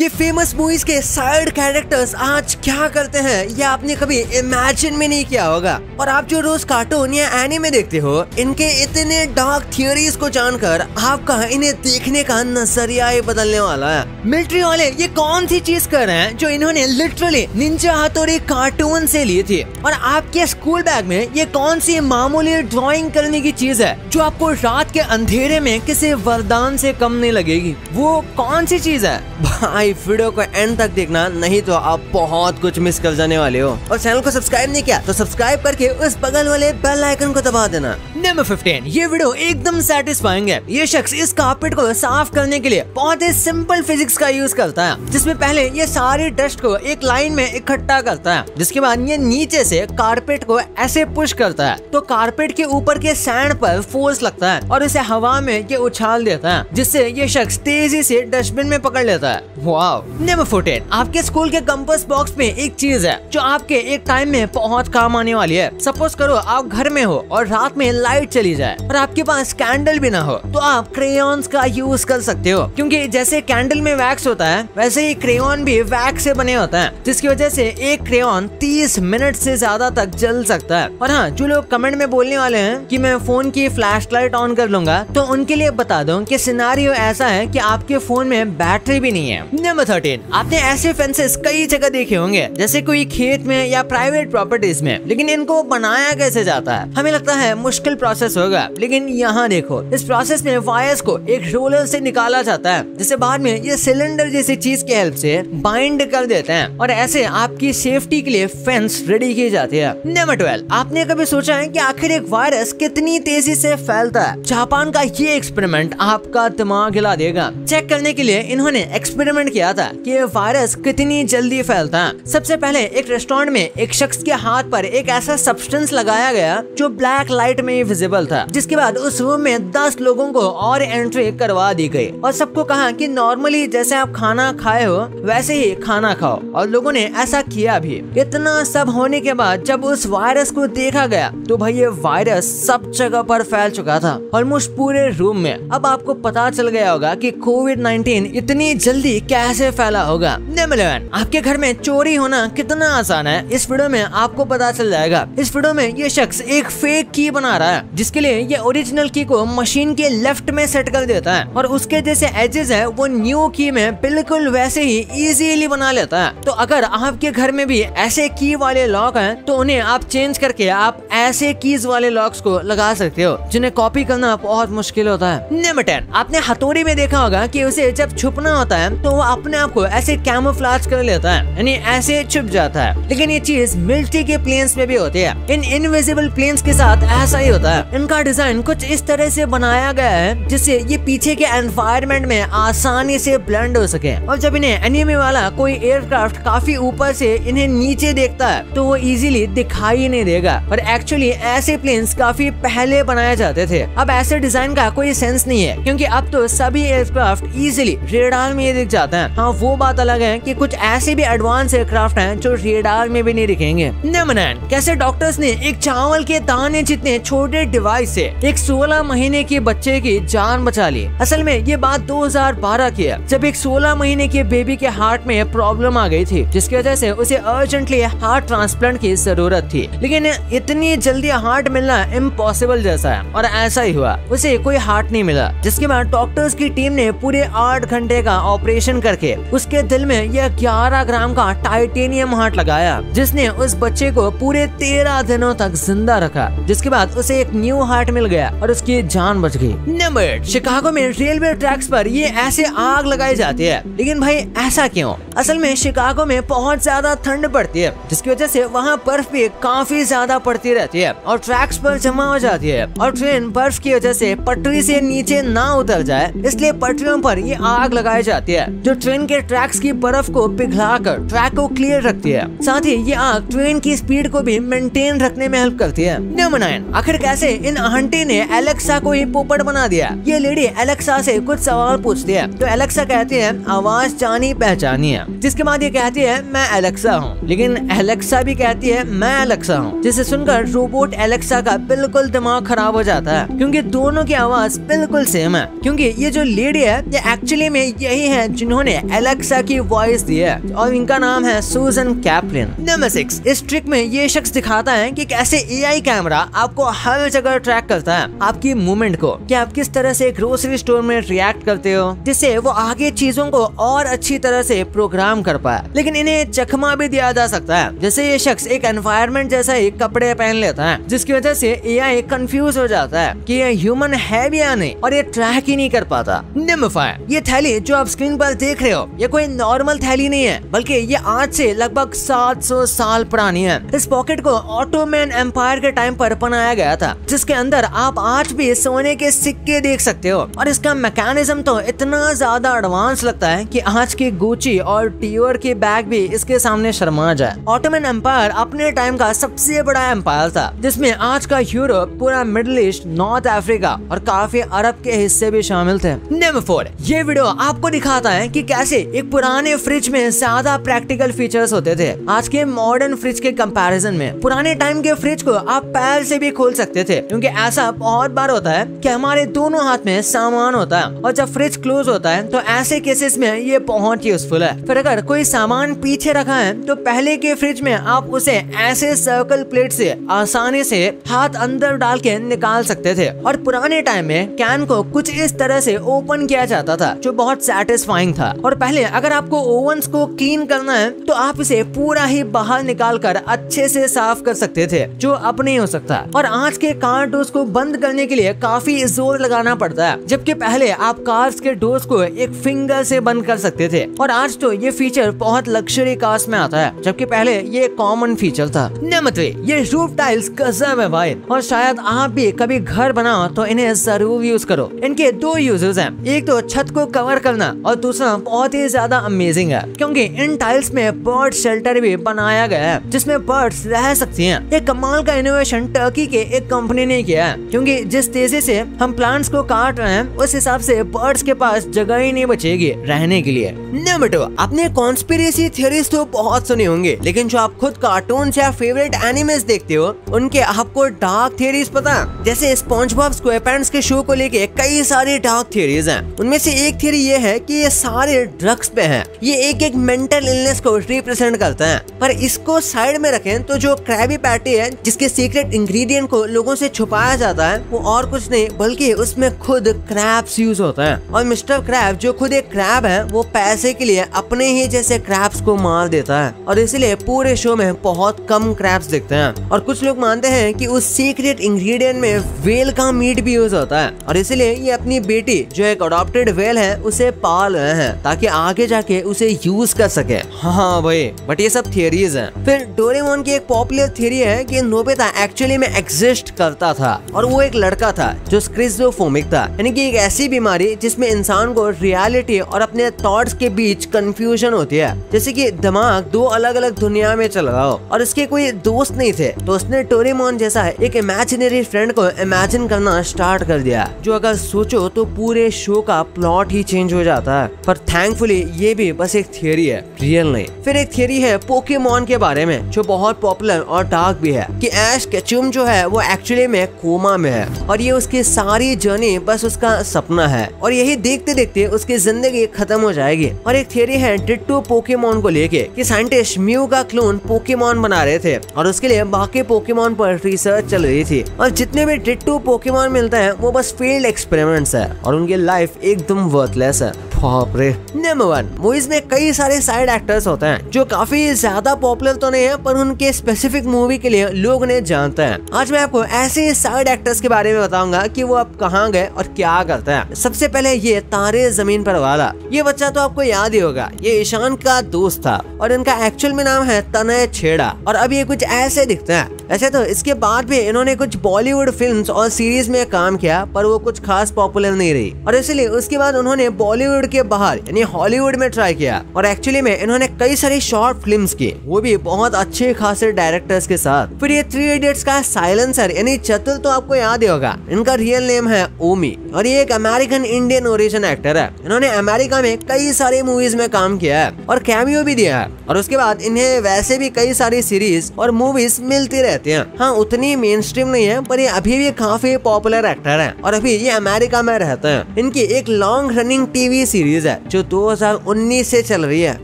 ये famous movies के side characters आज क्या करते हैं ये आपने कभी इमेजिन भी नहीं किया होगा। और आप जो रोज कार्टून या एनीमे देखते हो, इनके इतने डार्क थियोरीज को जानकर आपका इन्हें देखने का नजरिया ही बदलने वाला है। मिलिट्री वाले ये कौन सी चीज कर रहे हैं जो इन्होंने लिटरली निंजा हथौड़ी कार्टून से ली थी, और आपके स्कूल बैग में ये कौन सी मामूली ड्राइंग करने की चीज है जो आपको रात के अंधेरे में किसी वरदान से कम नहीं लगेगी। वो कौन सी चीज है भाई, वीडियो को एंड तक देखना, नहीं तो आप बहुत कुछ मिस कर जाने वाले हो। और चैनल को सब्सक्राइब नहीं किया तो सब्सक्राइब करके उस बगल वाले बेल आइकन को दबा देना। नंबर 15, ये वीडियो एकदम सेटिस्फाइंग है। ये शख्स इस कारपेट को साफ करने के लिए बहुत ही सिंपल फिजिक्स का यूज करता है, जिसमें पहले ये सारी डस्ट को एक लाइन में इकट्ठा करता है, जिसके बाद ये नीचे से कारपेट को ऐसे पुश करता है तो कारपेट के ऊपर के सैंड पर फोर्स लगता है और इसे हवा में ये उछाल देता है, जिससे ये शख्स तेजी से डस्टबिन में पकड़ लेता है। वाव। नंबर 14, आपके स्कूल के कंपास बॉक्स में एक चीज है जो आपके एक टाइम में बहुत काम आने वाली है। सपोज करो आप घर में हो और रात में लाइट चली जाए और आपके पास कैंडल भी ना हो, तो आप क्रेयॉन्स का यूज कर सकते हो, क्योंकि जैसे कैंडल में वैक्स होता है वैसे ही क्रेयॉन भी वैक्स से बने होता है, जिसकी वजह से एक क्रेयॉन 30 मिनट से ज्यादा तक जल सकता है। और हाँ, जो लोग कमेंट में बोलने वाले हैं कि मैं फोन की फ्लैशलाइट ऑन कर लूंगा, तो उनके लिए बता दूं कि सिनेरियो ऐसा है कि आपके फोन में बैटरी भी नहीं है। नंबर 13, आपने ऐसे फेंसेस कई जगह देखे होंगे, जैसे कोई खेत में या प्राइवेट प्रॉपर्टीज में, लेकिन इनको बनाया कैसे जाता है? हमें लगता है मुश्किल प्रोसेस होगा, लेकिन यहाँ देखो, इस प्रोसेस में वायर्स को एक रोलर से निकाला जाता है, जिसे बाद में ये सिलेंडर जैसी चीज की हेल्प से बाइंड कर देते हैं, और ऐसे आपकी सेफ्टी के लिए फेंस रेडी की जाती है। नंबर 12, आपने कभी सोचा है कि आखिर एक वायरस कितनी तेजी से फैलता है? जापान का ये एक्सपेरिमेंट आपका दिमाग हिला देगा। चेक करने के लिए इन्होंने एक्सपेरिमेंट किया था कि ये वायरस कितनी जल्दी फैलता है। सबसे पहले एक रेस्टोरेंट में एक शख्स के हाथ पर एक ऐसा सब्सटेंस लगाया गया जो ब्लैक लाइट में विजिबल था, जिसके बाद उस रूम में 10 लोगों को और एंट्री करवा दी गई और सबको कहा कि नॉर्मली जैसे आप खाना खाए हो वैसे ही खाना खाओ, और लोगों ने ऐसा किया भी। इतना सब होने के बाद जब उस वायरस को देखा गया तो भाई ये वायरस सब जगह पर फैल चुका था, ऑलमोस्ट पूरे रूम में। अब आपको पता चल गया होगा कि कोविड-19 इतनी जल्दी कैसे फैला होगा। नंबर 11, आपके घर में चोरी होना कितना आसान है, इस वीडियो में आपको पता चल जाएगा। इस वीडियो में ये शख्स एक फेक की बना रहा है, जिसके लिए ये ओरिजिनल की को मशीन के लेफ्ट में सेट कर देता है, और उसके जैसे एजेस है वो न्यू की में बिल्कुल वैसे ही इजीली बना लेता है। तो अगर आपके घर में भी ऐसे की वाले लॉक हैं, तो उन्हें आप चेंज करके आप ऐसे कीज वाले लॉक्स को लगा सकते हो, जिन्हें कॉपी करना बहुत मुश्किल होता है। नंबर 10, आपने हथौड़ी में देखा होगा कि उसे जब छुपना होता है तो वो अपने आप को ऐसे कैमोफ्लेज कर लेता है, यानी ऐसे छुप जाता है। लेकिन ये चीज मिलिट्री के प्लेन्स में भी होती है। इन इनविजिबल प्लेन्स के साथ ऐसा ही होता है। इनका डिजाइन कुछ इस तरह से बनाया गया है जिससे ये पीछे के एनवायरनमेंट में आसानी से ब्लेंड हो सके, और जब इन्हें एनिमे वाला कोई एयरक्राफ्ट काफी ऊपर से इन्हें नीचे देखता है तो वो इजीली दिखाई नहीं देगा। और एक्चुअली ऐसे प्लेन्स काफी पहले बनाए जाते थे। अब ऐसे डिजाइन का कोई सेंस नहीं है, क्योंकि अब तो सभी एयरक्राफ्ट इजीली रेडार में दिख जाते हैं। हाँ, वो बात अलग है कि कुछ ऐसे भी एडवांस एयरक्राफ्ट हैं जो रेडार में भी नहीं दिखेंगे। नंबर 9, कैसे डॉक्टर्स ने एक चावल के दाने जितने छोटे डिवाइस से एक 16 महीने के बच्चे की जान बचा ली। असल में ये बात 2012 की है, जब एक 16 महीने के बेबी के हार्ट में प्रॉब्लम आ गई थी, जिसकी वजह से उसे अर्जेंटली हार्ट ट्रांसप्लांट की जरूरत थी। लेकिन इतनी जल्दी हार्ट मिलना इम्पॉसिबल जैसा है, और ऐसा ही हुआ, उसे कोई हार्ट नहीं मिला। जिसके बाद डॉक्टर्स की टीम ने पूरे 8 घंटे का ऑपरेशन करके उसके दिल में यह 11 ग्राम का टाइटेनियम हार्ट लगाया, जिसने उस बच्चे को पूरे 13 दिनों तक जिंदा रखा। जिसके बाद उसे एक न्यू हार्ट मिल गया और उसकी जान बच गई। नंबर 8, शिकागो में रेलवे ट्रैक्स पर ये ऐसे आग लगाई जाती है, लेकिन भाई ऐसा क्यों? असल में शिकागो में बहुत ज्यादा ठंड पड़ती है, जिसकी वजह से वहाँ बर्फ भी काफी ज्यादा पड़ती रहती है और ट्रैक्स पर जमा हो जाती है, और ट्रेन बर्फ की वजह से पटरी से नीचे ना उतर जाए, इसलिए पटरियों पर ये आग लगाई जाती है, जो ट्रेन के ट्रैक्स की बर्फ को पिघलाकर ट्रैक को क्लियर रखती है। साथ ही ये आग ट्रेन की स्पीड को भी मेंटेन रखने में हेल्प करती है। नंबर 9, आखिर कैसे इन आंटी ने एलेक्सा को ही पोपट बना दिया? ये लेडी एलेक्सा से कुछ सवाल पूछती है तो एलेक्सा कहती है आवाज जानी पहचानी है, जिसके बाद ये कहती है मैं एलेक्सा हूँ, लेकिन एलेक्सा भी कहती है मैं एलेक्सा हूँ, जिसे सुनकर रोबोट एलेक्सा का बिल्कुल दिमाग खराब हो जाता है, क्योंकि दोनों की आवाज बिल्कुल सेम है। क्योंकि ये जो लेडी है ये एक्चुअली में यही है जिन्होंने जिन्होंने एलेक्सा की वॉइस दी है और इनका नाम है सूजन कैप्लिन। नंबर 6, इस ट्रिक में ये शख्स दिखाता है कि कैसे एआई कैमरा आपको हर जगह ट्रैक करता है आपकी मूवमेंट को, कि आप किस तरह से ग्रोसरी स्टोर में रिएक्ट करते हो, जिससे वो आगे चीजों को और अच्छी तरह से प्रोग्राम कर पाए। लेकिन इन्हें चकमा भी दिया जा सकता है, जैसे ये शख्स एक एनवायरनमेंट जैसा ही कपड़े पहन लेता है, जिसकी वजह से एआई कंफ्यूज हो जाता है कि ये ह्यूमन है भी या नहीं, और ये ट्रैक ही नहीं कर पाता। नंबर 5, ये थैली जो आप स्क्रीन पर देख रहे हो, ये कोई नॉर्मल थैली नहीं है, बल्कि ये आज से लगभग 700 साल पुरानी है। इस पॉकेट को ऑटोमन एम्पायर के टाइम पर बनाया गया था, जिसके अंदर आप आज भी सोने के सिक्के देख सकते हो, और इसका मैकेनिज्म तो इतना ज्यादा एडवांस लगता है कि आज की गुची और डियोर की बैग भी इसके सामने शर्मा जाए। ऑटोमन एम्पायर अपने टाइम का सबसे बड़ा एम्पायर था, जिसमें आज का यूरोप, पूरा मिडिल ईस्ट, नॉर्थ अफ्रीका और काफी अरब के हिस्से भी शामिल थे। नंबर 4, ये वीडियो आपको दिखाता है कि कैसे एक पुराने फ्रिज में ज्यादा प्रैक्टिकल फीचर्स होते थे आज के मॉडर्न फ्रिज के कंपैरिजन में। पुराने टाइम के फ्रिज को आप पैर से भी खोल सकते थे, क्योंकि ऐसा बहुत बार होता है कि हमारे दोनों हाथ में सामान होता है, और जब फ्रिज क्लोज होता है तो ऐसे केसेस में ये बहुत यूजफुल है। फिर अगर कोई सामान पीछे रखा है तो पहले के फ्रिज में आप उसे ऐसे सर्कल प्लेट से आसानी से हाथ अंदर डाल के निकाल सकते थे, और पुराने टाइम में कैन को कुछ इस तरह से ओपन किया जाता था, जो बहुत सेटिस्फाइंग था। और पहले अगर आपको ओवन्स को क्लीन करना है तो आप इसे पूरा ही बाहर निकाल कर अच्छे से साफ कर सकते थे, जो अब नहीं हो सकता। और आज के कार डोर्स को बंद करने के लिए काफी जोर लगाना पड़ता है, जबकि पहले आप कार्स के डोर्स को एक फिंगर से बंद कर सकते थे। और आज तो ये फीचर बहुत लग्जरी कार्स में आता है, जबकि पहले ये कॉमन फीचर था। नंबर 3, ये रूफ टाइल्स गजब है भाई, और शायद आप भी कभी घर बनाओ तो इन्हें जरूर यूज करो। इनके दो यूजेस हैं, एक तो छत को कवर करना, और दूसरा बहुत ही ज्यादा अमेजिंग है, क्योंकि इन टाइल्स में बर्ड शेल्टर भी बनाया गया है, जिसमें बर्ड्स रह सकती हैं। एक कमाल का इनोवेशन टर्की के एक कंपनी ने किया है, क्योंकि जिस तेजी से हम प्लांट्स को काट रहे हैं उस हिसाब से बर्ड्स के पास जगह ही नहीं बचेगी रहने के लिए। नंबर 2, आपने कॉन्स्पिरेसी थ्योरीज तो बहुत सुनी होंगी, लेकिन जो आप खुद कार्टून या फेवरेट एनिमेस देखते हो उनके आपको डार्क थ्योरीज पता? जैसे स्पॉन्जबॉब स्क्वेयरपैंट्स के शो को लेके कई सारी डार्क थ्योरीज हैं। उनमें से एक थ्योरी ये है कि ये सारे ड्रग्स पे हैं। ये एक मेंटल इलनेस को रिप्रेजेंट करता है। पर इसको साइड में रखें तो जो क्रैबी पैटी है, जिसके सीक्रेट इंग्रेडिएंट को लोगों से छुपाया जाता है, वो और कुछ नहीं बल्कि उसमें खुद क्रैब्स यूज होता है। और मिस्टर क्रैब जो खुद एक क्रैब है, वो पैसे के लिए अपने ही जैसे क्रैब्स को मार देता है, और इसलिए पूरे शो में बहुत कम क्रैब्स दिखते हैं। और कुछ लोग मानते हैं कि उस सीक्रेट इंग्रेडिएंट में वेल का मीट भी यूज होता है, और इसलिए ये अपनी बेटी जो एक अडॉप्टेड वेल है उसे पाल रहे हैं ताकि आगे जाके उसे यूज कर सके। हाँ भाई, बट ये सब थियरीज हैं। फिर डोरेमोन की एक पॉपुलर थियरी है कि नोबिता एक्चुअली में एग्जिस्ट करता था, और वो एक लड़का था जो स्क्रिज़ोफ्रेनिक था, यानी कि एक ऐसी बीमारी जिसमें इंसान को रियलिटी और अपने थॉट्स के बीच कंफ्यूजन होती है, जैसे कि दिमाग दो अलग अलग दुनिया में चल रहा हो। और इसके कोई दोस्त नहीं थे, तो उसने डोरेमोन जैसा एक इमेजिनरी फ्रेंड को इमेजिन करना स्टार्ट कर दिया, जो अगर सोचो तो पूरे शो का प्लॉट ही चेंज हो जाता है। पर थैंकफुली ये भी बस एक थियरी है, रियल नहीं। फिर एक थियरी है पोकेमॉन के बारे में, जो बहुत पॉपुलर और डार्क भी है, कि ऐश केचुम जो है वो एक्चुअली में कोमा में है, और ये उसकी सारी जर्नी बस उसका सपना है, और यही देखते देखते उसकी जिंदगी खत्म हो जाएगी। और एक थियरी है डिट्टो पोकेमॉन को लेके, कि साइंटिस्ट म्यू का क्लोन पोकेमॉन बना रहे थे, और उसके लिए बाकी पोकेमॉन पर रिसर्च चल रही थी, और जितने भी डिट्टो पोकेमॉन मिलते हैं वो बस फील्ड एक्सपेरिमेंट्स है, और उनकी लाइफ एकदम वर्थलेस है। बाप रे। नंबर 1, मूवीज में कई सारे साइड एक्टर्स होते हैं जो काफी ज्यादा पॉपुलर तो नहीं है, पर उनके स्पेसिफिक मूवी के लिए लोग उन्हें जानते हैं। आज मैं आपको ऐसे साइड एक्टर्स के बारे में बताऊंगा कि वो अब कहाँ गए और क्या करते हैं। सबसे पहले ये तारे जमीन पर वाला, ये बच्चा तो आपको याद ही होगा, ये ईशान का दोस्त था, और इनका एक्चुअल में नाम है तनय छेड़ा, और अब ये कुछ ऐसे दिखते हैं। वैसे तो इसके बाद भी इन्होंने कुछ बॉलीवुड फिल्म्स और सीरीज में काम किया, पर वो कुछ खास पॉपुलर नहीं रही, और इसलिए उसके बाद उन्होंने बॉलीवुड के बाहर यानी हॉलीवुड में ट्राई किया, और एक्चुअली में इन्होंने कई सारी शॉर्ट फिल्म्स की, वो भी बहुत अच्छे खासे डायरेक्टर्स के साथ। फिर ये 3 इडियट्स का साइलेंसर यानी चतुल तो आपको याद ही होगा, इनका रियल नेम है ओमी, और ये एक अमेरिकन इंडियन ओरिजिन एक्टर है। इन्होंने अमेरिका में कई सारी मूवीज में काम किया है और कैमियो भी दिया है, और उसके बाद इन्हें वैसे भी कई सारी सीरीज और मूवीज मिलती रहती हैं। हाँ, उतनी मेन स्ट्रीम नहीं है, पर ये अभी भी काफी पॉपुलर एक्टर है, और अभी ये अमेरिका में रहते हैं। इनकी एक long running TV series series है जो 2019 से चल रही है।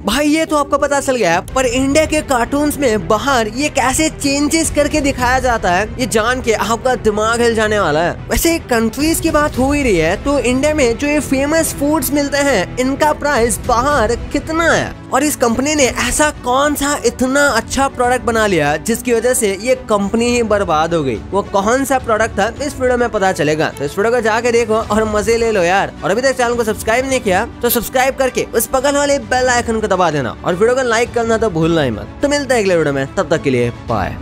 भाई ये तो आपको पता चल गया, पर इंडिया के कार्टून्स में बाहर ये कैसे चेंजेस करके दिखाया जाता है, ये जान के आपका दिमाग हिल जाने वाला है। वैसे कंट्रीज की बात हो ही रही है, तो इंडिया में जो ये फेमस फूड्स मिलते हैं, इनका प्राइस बाहर कितना है, और इस कंपनी ने ऐसा कौन सा इतना अच्छा प्रोडक्ट बना लिया जिसकी वजह से ये कंपनी ही बर्बाद हो गई। वो कौन सा प्रोडक्ट था इस वीडियो में पता चलेगा, तो इस वीडियो को जाके देखो और मजे ले लो यार। और अभी तक चैनल को सब्सक्राइब नहीं किया तो सब्सक्राइब करके उस बगल वाले बेल आइकन को दबा देना और वीडियो को लाइक करना तो भूलना ही मत। तो मिलते हैं अगले वीडियो में, तब तक के लिए बाय।